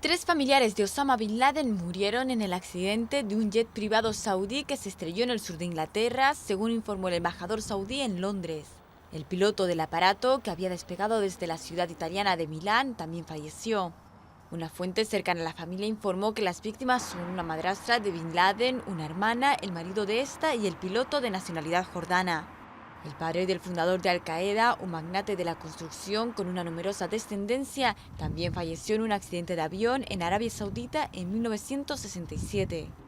Tres familiares de Osama Bin Laden murieron en el accidente de un jet privado saudí que se estrelló en el sur de Inglaterra, según informó el embajador saudí en Londres. El piloto del aparato, que había despegado desde la ciudad italiana de Milán, también falleció. Una fuente cercana a la familia informó que las víctimas son una madrastra de Bin Laden, una hermana, el marido de esta y el piloto de nacionalidad jordana. El padre del fundador de Al-Qaeda, un magnate de la construcción con una numerosa descendencia, también falleció en un accidente de avión en Arabia Saudita en 1967.